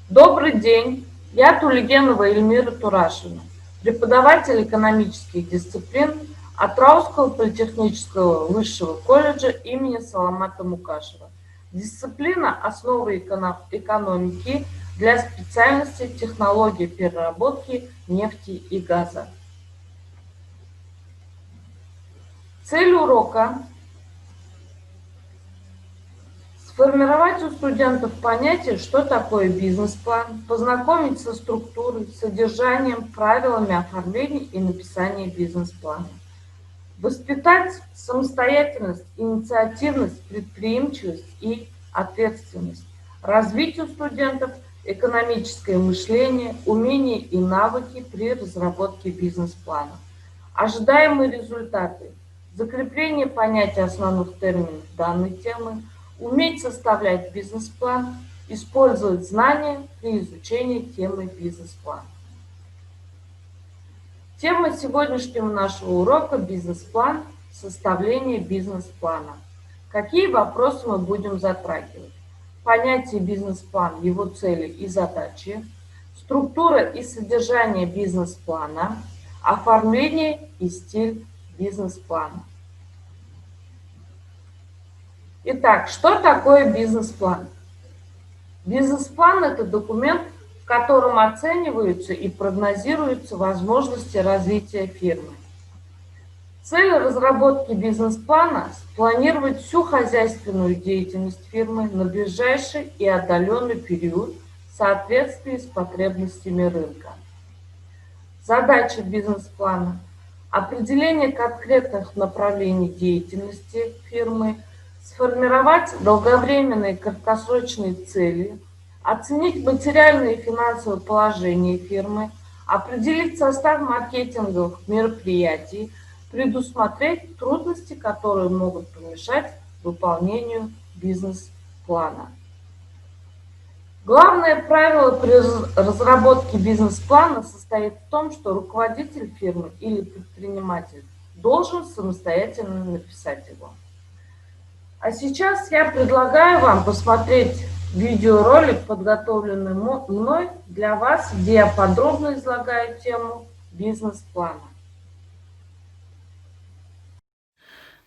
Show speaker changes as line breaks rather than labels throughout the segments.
Добрый день, я Тулигенова Эльмира Турашина, преподаватель экономических дисциплин Атраусского политехнического высшего колледжа имени Саламата Мукашева. Дисциплина «Основы экономики» для специальности технологии переработки нефти и газа. Цель урока сформировать у студентов понятие, что такое бизнес-план, познакомить со структурой, содержанием, правилами оформления и написания бизнес-плана. Воспитать самостоятельность, инициативность, предприимчивость и ответственность. Развить у студентов экономическое мышление, умения и навыки при разработке бизнес-плана. Ожидаемые результаты. Закрепление понятия основных терминов данной темы, уметь составлять бизнес-план, использовать знания при изучении темы бизнес-плана. Тема сегодняшнего нашего урока – бизнес-план, составление бизнес-плана. Какие вопросы мы будем затрагивать? Понятие бизнес-план, его цели и задачи, структура и содержание бизнес-плана, оформление и стиль бизнес-плана. Итак, что такое бизнес-план? Бизнес-план – это документ, в котором оцениваются и прогнозируются возможности развития фирмы. Цель разработки бизнес-плана – спланировать всю хозяйственную деятельность фирмы на ближайший и отдаленный период в соответствии с потребностями рынка. Задача бизнес-плана – определение конкретных направлений деятельности фирмы, сформировать долговременные и краткосрочные цели, оценить материальное и финансовое положение фирмы, определить состав маркетинговых мероприятий, предусмотреть трудности, которые могут помешать выполнению бизнес-плана. Главное правило при разработке бизнес-плана состоит в том, что руководитель фирмы или предприниматель должен самостоятельно написать его. А сейчас я предлагаю вам посмотреть видеоролик, подготовленный мной для вас, где я подробно излагаю тему бизнес-плана.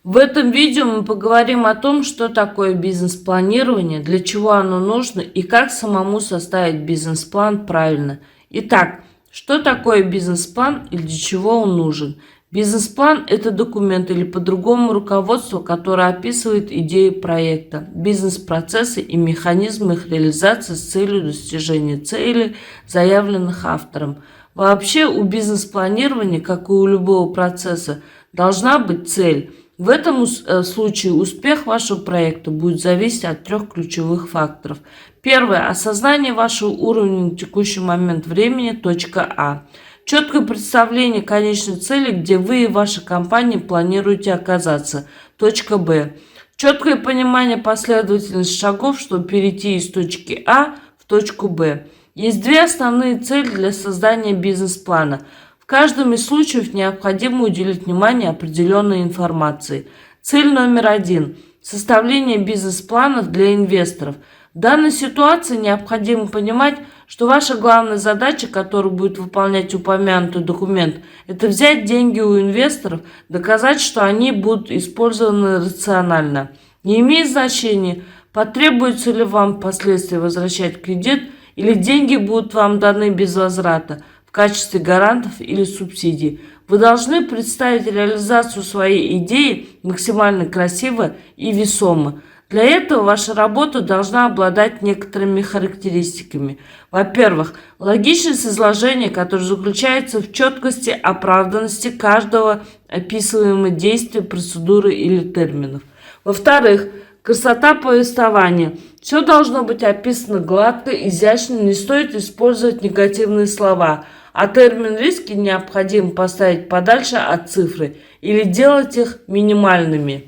В этом видео мы поговорим о том, что такое бизнес-планирование, для чего оно нужно и как самому составить бизнес-план правильно. Итак, что такое бизнес-план и для чего он нужен? Бизнес-план – это документ или по-другому руководство, которое описывает идеи проекта, бизнес-процессы и механизмы их реализации с целью достижения целей, заявленных автором. Вообще у бизнес-планирования, как и у любого процесса, должна быть цель. В этом случае успех вашего проекта будет зависеть от 3 ключевых факторов. Первое – осознание вашего уровня на текущий момент времени, точка А. Четкое представление конечной цели, где вы и ваша компания планируете оказаться. Точка Б. Четкое понимание последовательности шагов, чтобы перейти из точки А в точку Б. Есть 2 основные цели для создания бизнес-плана. В каждом из случаев необходимо уделить внимание определенной информации. Цель номер 1. Составление бизнес-планов для инвесторов. В данной ситуации необходимо понимать, что ваша главная задача, которую будет выполнять упомянутый документ, это взять деньги у инвесторов, доказать, что они будут использованы рационально. Не имеет значения, потребуется ли вам впоследствии возвращать кредит, или деньги будут вам даны без возврата в качестве гарантов или субсидий. Вы должны представить реализацию своей идеи максимально красиво и весомо. Для этого ваша работа должна обладать некоторыми характеристиками. Во-первых, логичность изложения, которое заключается в четкости оправданности каждого описываемого действия, процедуры или терминов. Во-вторых, красота повествования. Все должно быть описано гладко, изящно, не стоит использовать негативные слова, а термин риски необходимо поставить подальше от цифры или делать их минимальными.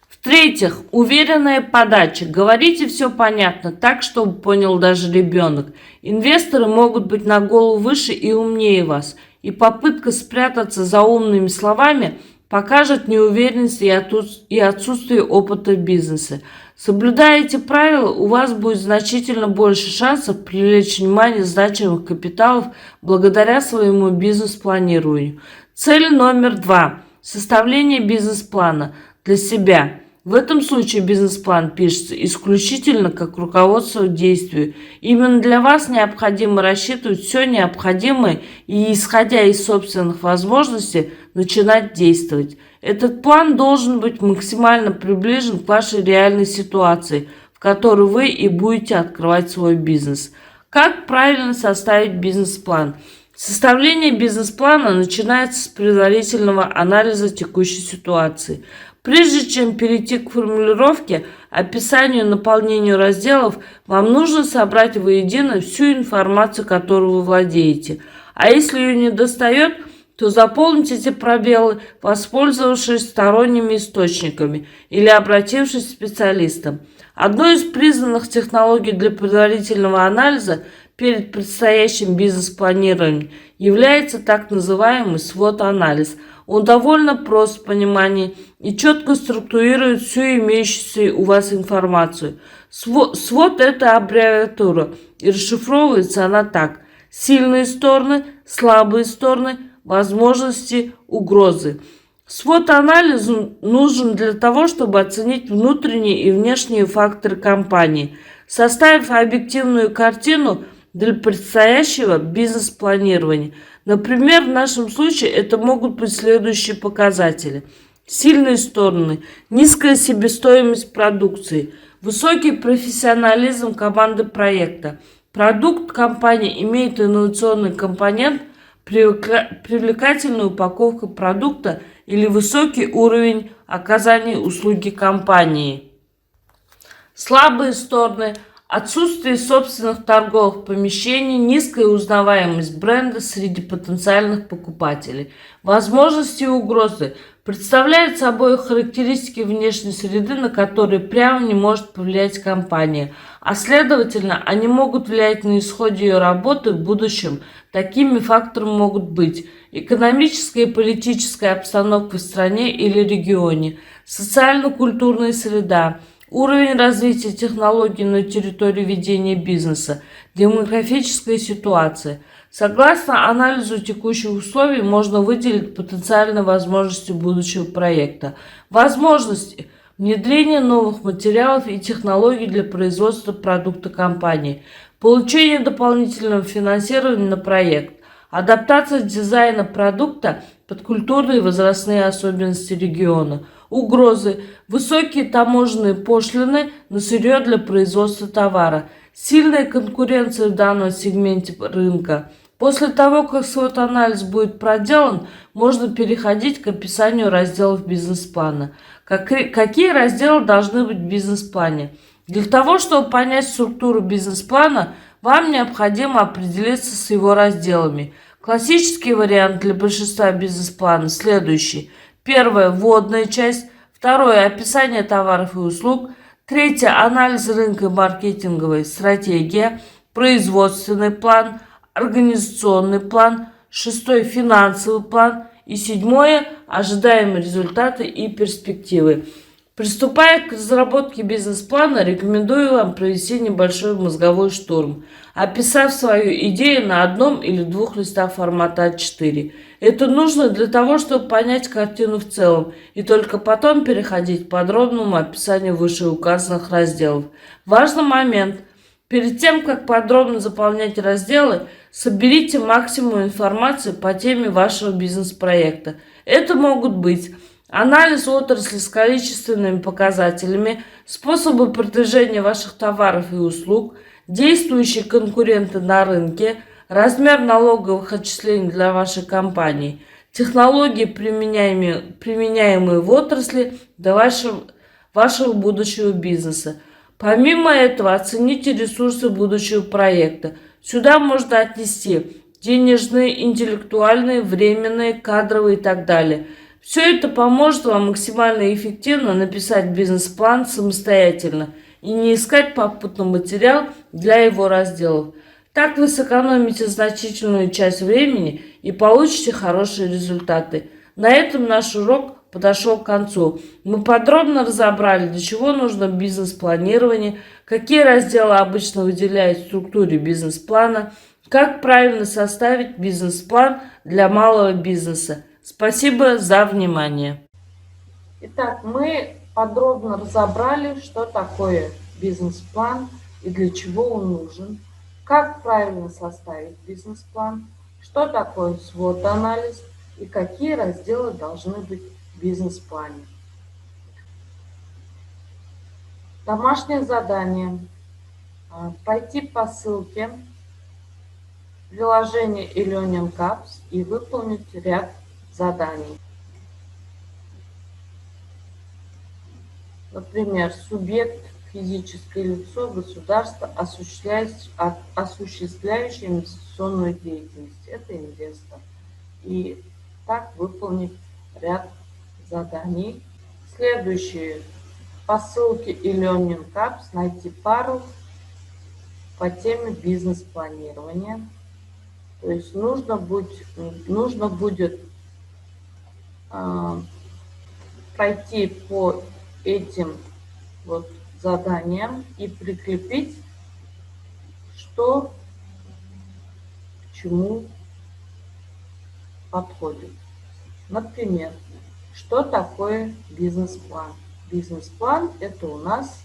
В-третьих, уверенная подача. Говорите все понятно, так, чтобы понял даже ребенок. Инвесторы могут быть на голову выше и умнее вас, и попытка спрятаться за умными словами покажет неуверенность и отсутствие опыта в бизнесе. Соблюдая эти правила, у вас будет значительно больше шансов привлечь внимание значимых капиталов благодаря своему бизнес-планированию. Цель номер 2. Составление бизнес-плана для себя. В этом случае бизнес-план пишется исключительно как руководство к действию. Именно для вас необходимо рассчитывать все необходимое и, исходя из собственных возможностей, начинать действовать. Этот план должен быть максимально приближен к вашей реальной ситуации, в которой вы и будете открывать свой бизнес. Как правильно составить бизнес-план? Составление бизнес-плана начинается с предварительного анализа текущей ситуации. Прежде чем перейти к формулировке, описанию, наполнению разделов, вам нужно собрать воедино всю информацию, которую вы владеете. А если ее не достает, то заполните эти пробелы, воспользовавшись сторонними источниками или обратившись к специалистам. Одной из признанных технологий для предварительного анализа перед предстоящим бизнес-планированием является так называемый SWOT-анализ. Он довольно прост в понимании и четко структурирует всю имеющуюся у вас информацию. SWOT – это аббревиатура, и расшифровывается она так: сильные стороны, слабые стороны, возможности, угрозы. SWOT-анализ нужен для того, чтобы оценить внутренние и внешние факторы компании, составив объективную картину для предстоящего бизнес-планирования. Например, в нашем случае это могут быть следующие показатели. Сильные стороны: низкая себестоимость продукции, высокий профессионализм команды проекта. Продукт компании имеет инновационный компонент, привлекательная упаковка продукта или высокий уровень оказания услуги компании. Слабые стороны: отсутствие собственных торговых помещений, низкая узнаваемость бренда среди потенциальных покупателей. Возможности и угрозы представляют собой характеристики внешней среды, на которые прямо не может повлиять компания, а следовательно, они могут влиять на исход ее работы в будущем. Такими факторами могут быть экономическая и политическая обстановка в стране или регионе, социально-культурная среда, уровень развития технологий на территории ведения бизнеса, демографическая ситуация. Согласно анализу текущих условий, можно выделить потенциальные возможности будущего проекта. Возможности: внедрение новых материалов и технологий для производства продукта компании, получение дополнительного финансирования на проект, адаптация дизайна продукта под культурные и возрастные особенности региона. Угрозы: высокие таможенные пошлины на сырье для производства товара, сильная конкуренция в данном сегменте рынка. После того, как SWOT-анализ будет проделан, можно переходить к описанию разделов бизнес-плана. Какие разделы должны быть в бизнес-плане? Для того, чтобы понять структуру бизнес-плана, вам необходимо определиться с его разделами. Классический вариант для большинства бизнес-планов следующий. Первое – вводная часть. Второе – описание товаров и услуг. Третье – анализ рынка и маркетинговая стратегия. Производственный план. Организационный план. Шестое – финансовый план. И седьмое – ожидаемые результаты и перспективы. Приступая к разработке бизнес-плана, рекомендую вам провести небольшой мозговой штурм, описав свою идею на одном или двух листах формата А4. Это нужно для того, чтобы понять картину в целом, и только потом переходить к подробному описанию вышеуказанных разделов. Важный момент. Перед тем, как подробно заполнять разделы, соберите максимум информации по теме вашего бизнес-проекта. Это могут быть анализ отрасли с количественными показателями, способы продвижения ваших товаров и услуг, действующие конкуренты на рынке, размер налоговых отчислений для вашей компании, технологии, применяемые в отрасли для вашего будущего бизнеса. Помимо этого, оцените ресурсы будущего проекта. Сюда можно отнести денежные, интеллектуальные, временные, кадровые и так далее. Все это поможет вам максимально эффективно написать бизнес-план самостоятельно и не искать попутный материал для его разделов. Так вы сэкономите значительную часть времени и получите хорошие результаты. На этом наш урок подошел к концу. Мы подробно разобрали, для чего нужно бизнес-планирование, какие разделы обычно выделяют в структуре бизнес-плана, как правильно составить бизнес-план для малого бизнеса. Спасибо за внимание. Итак, мы подробно разобрали, что такое бизнес-план и для чего он нужен, как правильно составить бизнес-план, что такое SWOT-анализ и какие разделы должны быть в бизнес-плане. Домашнее задание. Пойти по ссылке приложения e-Learning Apps и выполнить ряд заданий. Например, субъект, физическое лицо, государство, осуществляющее инвестиционную деятельность. Это инвестор. И так выполнить ряд заданий. Следующее. По ссылке e-Learning Apps найти пару по теме бизнес-планирования. То есть нужно будет пройти по этим вот заданиям и прикрепить, что к чему подходит. Например, что такое бизнес-план? Бизнес-план – это у нас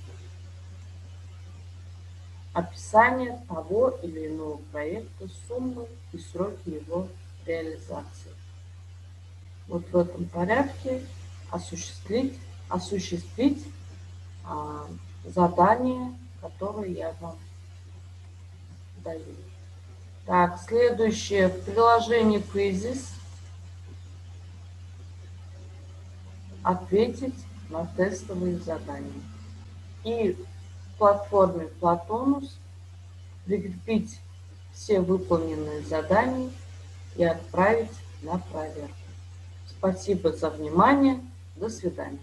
описание того или иного проекта, суммы и сроки его реализации. Вот в этом порядке осуществить задание, которое я вам даю. Так, следующее. В приложении Quizzes ответить на тестовые задания. И в платформе Platonus прикрепить все выполненные задания и отправить на проверку. Спасибо за внимание. До свидания.